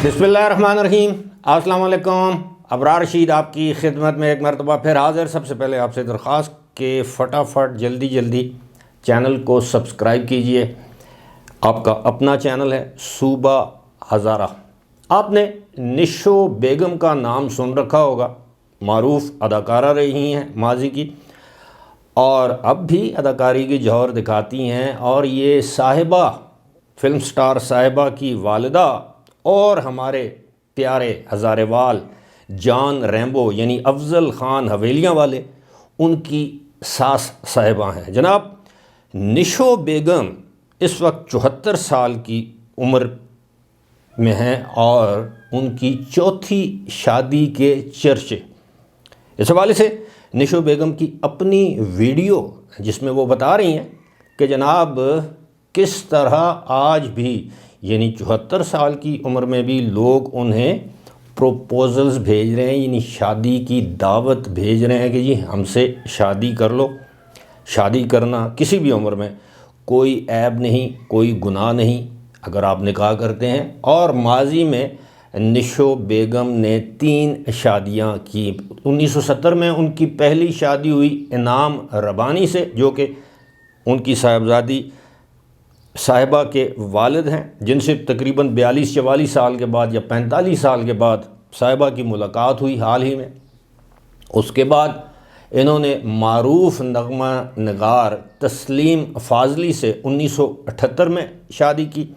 बिस्मिल्लाहिर्रहमानिर्रहीम। अस्सलाम वालेकुम। अबरार रशीद आपकी खिदमत में एक मरतबा फिर हाज़िर। सबसे पहले आपसे दरख्वास्त कि फ़टाफ़ट जल्दी चैनल को सब्सक्राइब कीजिए। आपका अपना चैनल है सूबा हज़ारा। आपने निशो बेगम का नाम सुन रखा होगा, मारूफ़ अदाकारा रही हैं माजी की, और अब भी अदाकारी की जौहर दिखाती हैं। और ये साहिबा, फ़िल्म स्टार साहिबा की वालिदा और हमारे प्यारे हज़ारेवाल जान रैम्बो यानी अफजल ख़ान हवेलियाँ वाले, उनकी सास साहिबा हैं। जनाब निशो बेगम इस वक्त 74 साल की उम्र में हैं और उनकी चौथी शादी के चर्चे। इस हवाले से निशो बेगम की अपनी वीडियो जिसमें वो बता रही हैं कि जनाब किस तरह आज भी यानी 74 साल की उम्र में भी लोग उन्हें प्रोपोज़ल्स भेज रहे हैं, यानी शादी की दावत भेज रहे हैं कि जी हमसे शादी कर लो। शादी करना किसी भी उम्र में कोई ऐब नहीं, कोई गुनाह नहीं अगर आप निकाह करते हैं। और माजी में निशो बेगम ने 3 शादियां की। 1970 में उनकी पहली शादी हुई इनाम रबानी से, जो कि उनकी साहिबजादी साहिबा के वालिद हैं, जिनसे तकरीबन 42-44 साल के बाद या 45 साल के बाद साहिबा की मुलाकात हुई हाल ही में। उसके बाद इन्होंने मारूफ़ नगमा नगार तस्लीम फ़ाज़ली से 1978 में शादी की।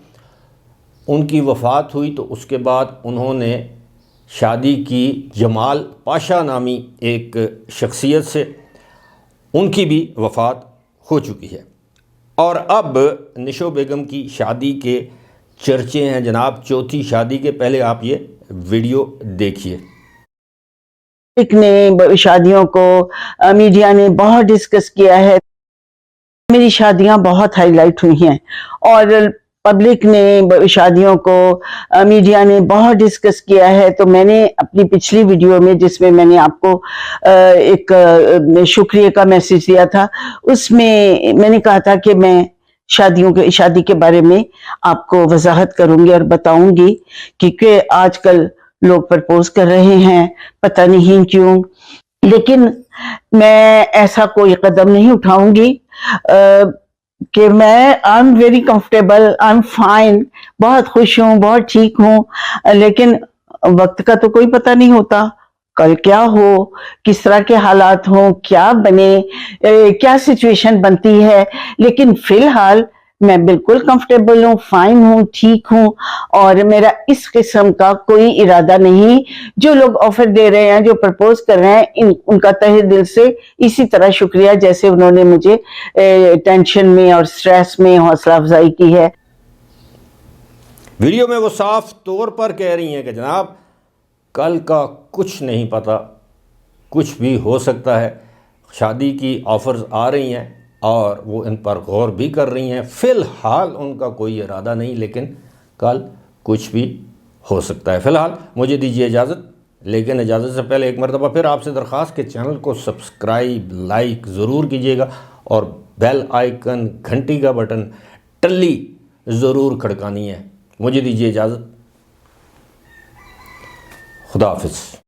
उनकी वफ़ात हुई तो उसके बाद उन्होंने शादी की जमाल पाशा नामी एक शख्सियत से, उनकी भी वफ़ात हो चुकी है। और अब निशो बेगम की शादी के चर्चे हैं जनाब, चौथी शादी के। पहले आप ये वीडियो देखिए। ने शादियों को मीडिया ने बहुत डिस्कस किया है। मेरी शादियां बहुत हाईलाइट हुई हैं और पब्लिक ने शादियों को मीडिया ने बहुत डिस्कस किया है। तो मैंने अपनी पिछली वीडियो में, जिसमें मैंने आपको एक शुक्रिया का मैसेज दिया था, उसमें मैंने कहा था कि मैं शादी के बारे में आपको वजाहत करूंगी और बताऊंगी, क्योंकि आजकल लोग प्रपोज कर रहे हैं, पता नहीं क्यों, लेकिन मैं ऐसा कोई कदम नहीं उठाऊंगी कि I am very comfortable, I am fine, बहुत खुश हूँ, बहुत ठीक हूँ। लेकिन वक्त का तो कोई पता नहीं होता, कल क्या हो, किस तरह के हालात हों, क्या बने, क्या सिचुएशन बनती है। लेकिन फिलहाल मैं बिल्कुल कंफर्टेबल हूँ, फाइन हूँ, ठीक हूँ, और मेरा इस किस्म का कोई इरादा नहीं। जो लोग ऑफर दे रहे हैं, जो प्रपोज कर रहे हैं, उनका तहे दिल से इसी तरह शुक्रिया जैसे उन्होंने मुझे टेंशन में और स्ट्रेस में हौसला अफजाई की है। वीडियो में वो साफ तौर पर कह रही हैं कि जनाब कल का कुछ नहीं पता, कुछ भी हो सकता है। शादी की ऑफ़र्स आ रही हैं और वो इन पर गौर भी कर रही हैं। फ़िलहाल उनका कोई इरादा नहीं, लेकिन कल कुछ भी हो सकता है। फ़िलहाल मुझे दीजिए इजाज़त, लेकिन इजाज़त से पहले एक मरतबा फिर आपसे दरख्वास्त कि चैनल को सब्सक्राइब लाइक ज़रूर कीजिएगा और बेल आइकन घंटी का बटन टल्ली ज़रूर खड़कानी है। मुझे दीजिए इजाज़त। खुदा हाफ़िज़।